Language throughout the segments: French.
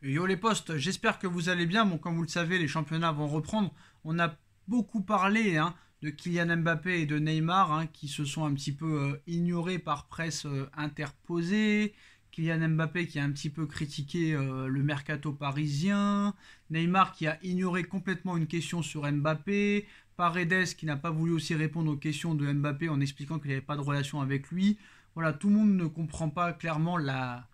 Yo les postes, j'espère que vous allez bien. Bon, comme vous le savez, les championnats vont reprendre. On a beaucoup parlé de Kylian Mbappé et de Neymar qui se sont un petit peu ignorés par presse interposée. Kylian Mbappé qui a un petit peu critiqué le mercato parisien. Neymar qui a ignoré complètement une question sur Mbappé. Paredes qui n'a pas voulu aussi répondre aux questions de Mbappé en expliquant qu'il n'y avait pas de relation avec lui. Voilà, tout le monde ne comprend pas clairement la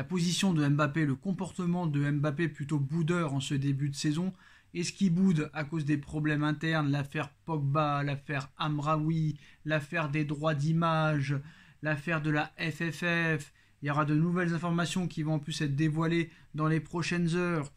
position de Mbappé, le comportement de Mbappé plutôt boudeur en ce début de saison. Est-ce qu'il boude à cause des problèmes internes, l'affaire Pogba, l'affaire Amraoui, l'affaire des droits d'image, l'affaire de la FFF? Il y aura de nouvelles informations qui vont en plus être dévoilées dans les prochaines heures.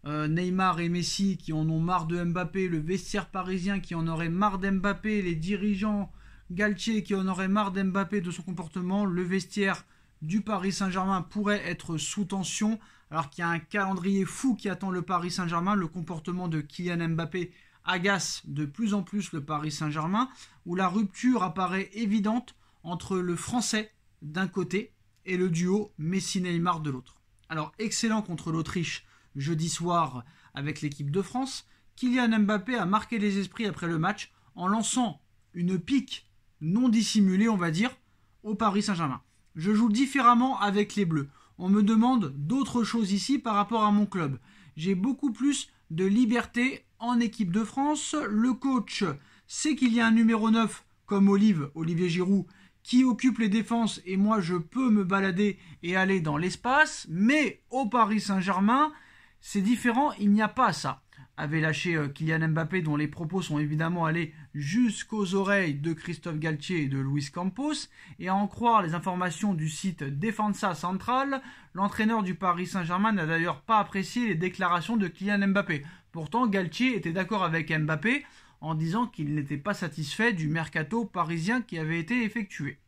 Neymar et Messi qui en ont marre de Mbappé, le vestiaire parisien qui en aurait marre d'Mbappé, les dirigeants Galtier qui en aurait marre d'Mbappé, de son comportement, le vestiaire du Paris Saint-Germain pourrait être sous tension, alors qu'il y a un calendrier fou qui attend le Paris Saint-Germain. Le comportement de Kylian Mbappé agace de plus en plus le Paris Saint-Germain, où la rupture apparaît évidente entre le Français d'un côté et le duo Messi-Neymar de l'autre. Alors, excellent contre l'Autriche jeudi soir avec l'équipe de France, Kylian Mbappé a marqué les esprits après le match en lançant une pique non dissimulée, on va dire, au Paris Saint-Germain. Je joue différemment avec les Bleus. On me demande d'autres choses ici par rapport à mon club. J'ai beaucoup plus de liberté en équipe de France. Le coach sait qu'il y a un numéro 9 comme Olivier Giroud, qui occupe les défenses et moi je peux me balader et aller dans l'espace. Mais au Paris Saint-Germain, c'est différent, il n'y a pas ça. Avait lâché Kylian Mbappé, dont les propos sont évidemment allés jusqu'aux oreilles de Christophe Galtier et de Luis Campos. Et à en croire les informations du site Defensa Central, l'entraîneur du Paris Saint-Germain n'a d'ailleurs pas apprécié les déclarations de Kylian Mbappé. Pourtant, Galtier était d'accord avec Mbappé en disant qu'il n'était pas satisfait du mercato parisien qui avait été effectué.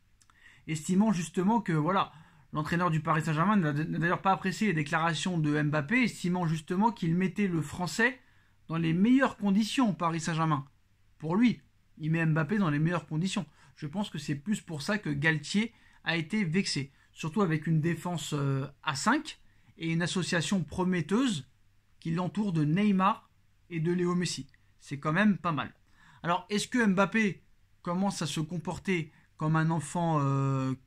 Estimant justement que l'entraîneur du Paris Saint-Germain n'a d'ailleurs pas apprécié les déclarations de Mbappé, estimant justement qu'il mettait le français dans les meilleures conditions au Paris Saint-Germain. Pour lui, il met Mbappé dans les meilleures conditions. Je pense que c'est plus pour ça que Galtier a été vexé. Surtout avec une défense à 5 et une association prometteuse qui l'entoure de Neymar et de Léo Messi. C'est quand même pas mal. Alors, est-ce que Mbappé commence à se comporter comme un enfant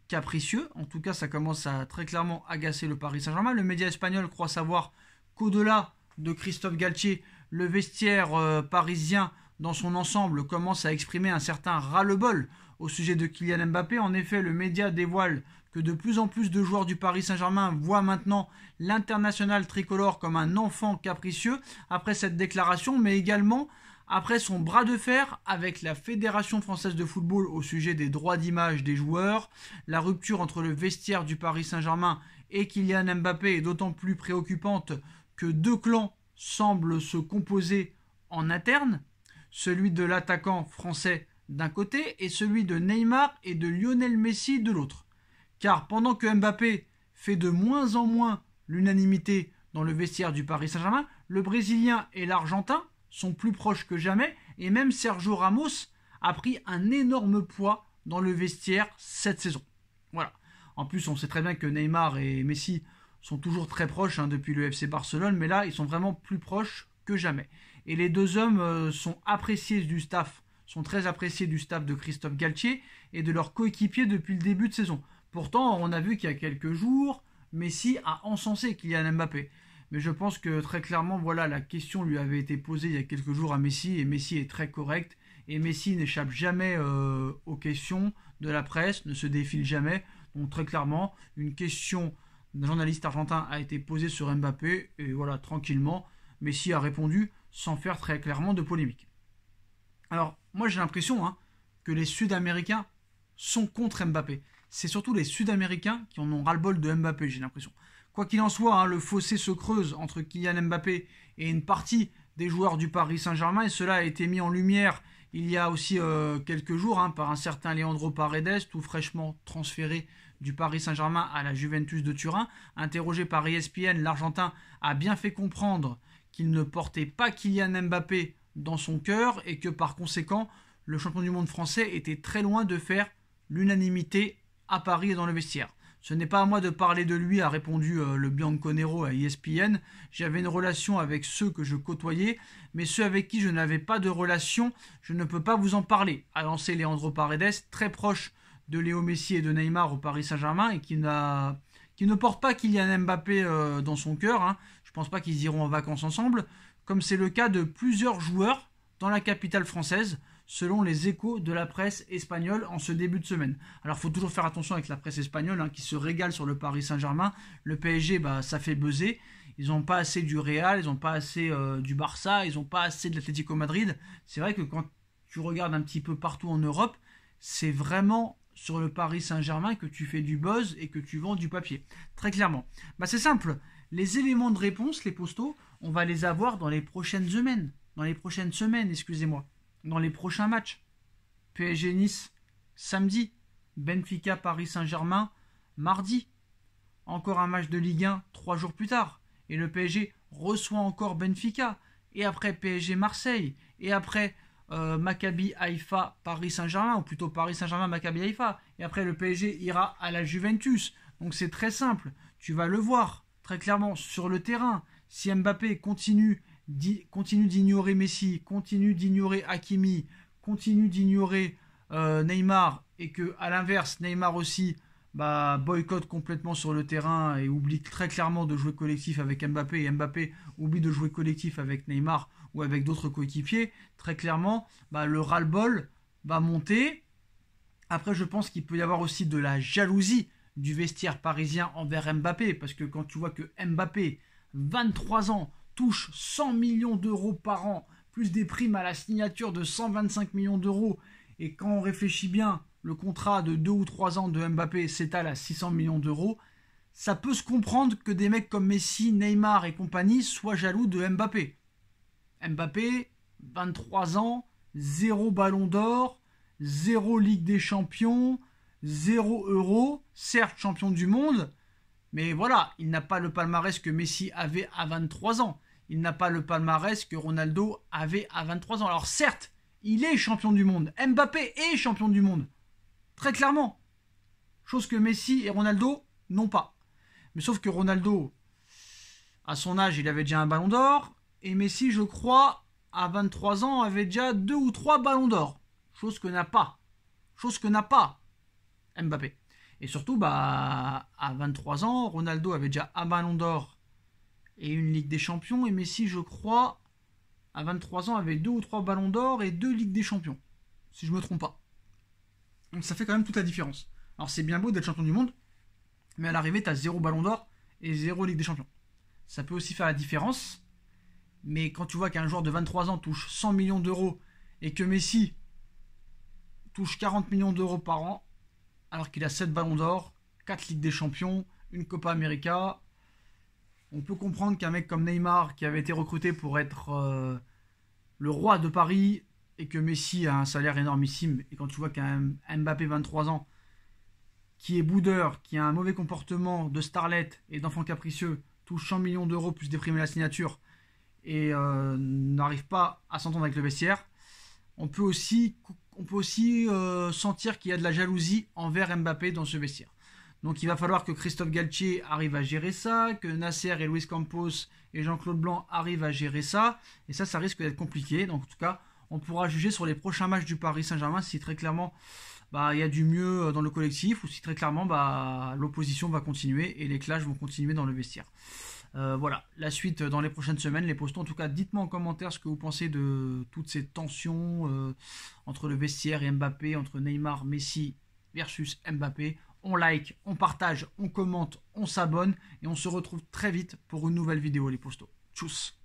capricieux? En tout cas, ça commence à très clairement agacer le Paris Saint-Germain. Le média espagnol croit savoir qu'au-delà de Christophe Galtier, le vestiaire parisien dans son ensemble commence à exprimer un certain ras-le-bol au sujet de Kylian Mbappé. En effet, le média dévoile que de plus en plus de joueurs du Paris Saint-Germain voient maintenant l'international tricolore comme un enfant capricieux après cette déclaration, mais également après son bras de fer avec la Fédération française de football au sujet des droits d'image des joueurs. La rupture entre le vestiaire du Paris Saint-Germain et Kylian Mbappé est d'autant plus préoccupante que deux clans semblent se composer en interne, celui de l'attaquant français d'un côté et celui de Neymar et de Lionel Messi de l'autre. Car pendant que Mbappé fait de moins en moins l'unanimité dans le vestiaire du Paris Saint-Germain, le Brésilien et l'Argentin sont plus proches que jamais et même Sergio Ramos a pris un énorme poids dans le vestiaire cette saison. Voilà. En plus, on sait très bien que Neymar et Messi sont toujours très proches depuis le FC Barcelone, mais là, ils sont vraiment plus proches que jamais. Et les deux hommes sont appréciés du staff, sont très appréciés du staff de Christophe Galtier et de leurs coéquipiers depuis le début de saison. Pourtant, on a vu qu'il y a quelques jours, Messi a encensé Kylian Mbappé. Mais je pense que très clairement, la question lui avait été posée il y a quelques jours à Messi, et Messi est très correct, et Messi n'échappe jamais aux questions de la presse, ne se défile jamais. Donc très clairement, une question d'un journaliste argentin a été posée sur Mbappé, et tranquillement, Messi a répondu sans faire très clairement de polémique. Alors, moi j'ai l'impression que les Sud-Américains sont contre Mbappé. C'est surtout les Sud-Américains qui en ont ras-le-bol de Mbappé, j'ai l'impression. Quoi qu'il en soit, le fossé se creuse entre Kylian Mbappé et une partie des joueurs du Paris Saint-Germain, et cela a été mis en lumière il y a aussi quelques jours par un certain Leandro Paredes, tout fraîchement transféré du Paris Saint-Germain à la Juventus de Turin. Interrogé par ESPN, l'Argentin a bien fait comprendre qu'il ne portait pas Kylian Mbappé dans son cœur et que par conséquent, le champion du monde français était très loin de faire l'unanimité à Paris et dans le vestiaire. Ce n'est pas à moi de parler de lui, a répondu le Bianconero à ESPN. J'avais une relation avec ceux que je côtoyais, mais ceux avec qui je n'avais pas de relation, je ne peux pas vous en parler, a lancé Leandro Paredes, très proche de Léo Messi et de Neymar au Paris Saint-Germain et qui ne porte pas Kylian Mbappé dans son cœur. Hein. Je ne pense pas qu'ils iront en vacances ensemble, comme c'est le cas de plusieurs joueurs dans la capitale française, selon les échos de la presse espagnole en ce début de semaine. Alors il faut toujours faire attention avec la presse espagnole qui se régale sur le Paris Saint-Germain. Le PSG, ça fait buzzer. Ils n'ont pas assez du Real, ils n'ont pas assez du Barça, ils n'ont pas assez de l'Atlético Madrid. C'est vrai que quand tu regardes un petit peu partout en Europe, c'est vraiment sur le Paris Saint-Germain que tu fais du buzz et que tu vends du papier. Très clairement. C'est simple. Les éléments de réponse, les postaux, on va les avoir dans les prochaines semaines. Dans les prochaines semaines, excusez-moi. Dans les prochains matchs. PSG Nice, samedi. Benfica Paris Saint-Germain, mardi. Encore un match de Ligue 1 3 jours plus tard. Et le PSG reçoit encore Benfica. Et après PSG Marseille. Et après Maccabi Haïfa Paris Saint-Germain. Ou plutôt Paris Saint-Germain Maccabi Haïfa. Et après le PSG ira à la Juventus. Donc c'est très simple. Tu vas le voir très clairement sur le terrain. Si Mbappé continue d'ignorer Messi, continue d'ignorer Hakimi, continue d'ignorer Neymar, et que à l'inverse Neymar aussi boycotte complètement sur le terrain et oublie très clairement de jouer collectif avec Mbappé, et Mbappé oublie de jouer collectif avec Neymar ou avec d'autres coéquipiers, très clairement le ras-le-bol va monter. Après, je pense qu'il peut y avoir aussi de la jalousie du vestiaire parisien envers Mbappé, parce que quand tu vois que Mbappé, 23 ans, touche 100 millions d'euros par an, plus des primes à la signature de 125 millions d'euros, et quand on réfléchit bien, le contrat de 2 ou 3 ans de Mbappé s'étale à 600 millions d'euros, ça peut se comprendre que des mecs comme Messi, Neymar et compagnie soient jaloux de Mbappé. Mbappé, 23 ans, 0 ballon d'or, 0 Ligue des Champions, 0 euro, certes champion du monde, mais voilà, il n'a pas le palmarès que Messi avait à 23 ans. Il n'a pas le palmarès que Ronaldo avait à 23 ans. Alors certes, il est champion du monde. Mbappé est champion du monde. Très clairement. Chose que Messi et Ronaldo n'ont pas. Mais sauf que Ronaldo, à son âge, il avait déjà un ballon d'or. Et Messi, je crois, à 23 ans, avait déjà 2 ou 3 ballons d'or. Chose que n'a pas. Mbappé. Et surtout, à 23 ans, Ronaldo avait déjà un ballon d'or et une Ligue des Champions. Et Messi, je crois, à 23 ans, avait 2 ou 3 ballons d'or et 2 Ligues des Champions. Si je ne me trompe pas. Donc ça fait quand même toute la différence. Alors c'est bien beau d'être champion du monde, mais à l'arrivée, tu as 0 ballon d'or et 0 Ligue des Champions. Ça peut aussi faire la différence. Mais quand tu vois qu'un joueur de 23 ans touche 100 millions d'euros et que Messi touche 40 millions d'euros par an, alors qu'il a 7 ballons d'or, 4 Ligues des Champions, une Copa América, on peut comprendre qu'un mec comme Neymar, qui avait été recruté pour être le roi de Paris, et que Messi a un salaire énormissime, et quand tu vois qu'un Mbappé 23 ans, qui est boudeur, qui a un mauvais comportement de starlet et d'enfant capricieux, touche 100 millions d'euros plus des primes à la signature, et n'arrive pas à s'entendre avec le vestiaire, on peut aussi sentir qu'il y a de la jalousie envers Mbappé dans ce vestiaire. Donc il va falloir que Christophe Galtier arrive à gérer ça, que Nasser et Luis Campos et Jean-Claude Blanc arrivent à gérer ça, et ça risque d'être compliqué. Donc en tout cas, on pourra juger sur les prochains matchs du Paris Saint-Germain si très clairement il y a du mieux dans le collectif, ou si très clairement l'opposition va continuer et les clashs vont continuer dans le vestiaire. Voilà, la suite dans les prochaines semaines, les postons. En tout cas, dites-moi en commentaire ce que vous pensez de toutes ces tensions entre le vestiaire et Mbappé, entre Neymar, Messi versus Mbappé. On like, on partage, on commente, on s'abonne et on se retrouve très vite pour une nouvelle vidéo, les postos. Tchuss!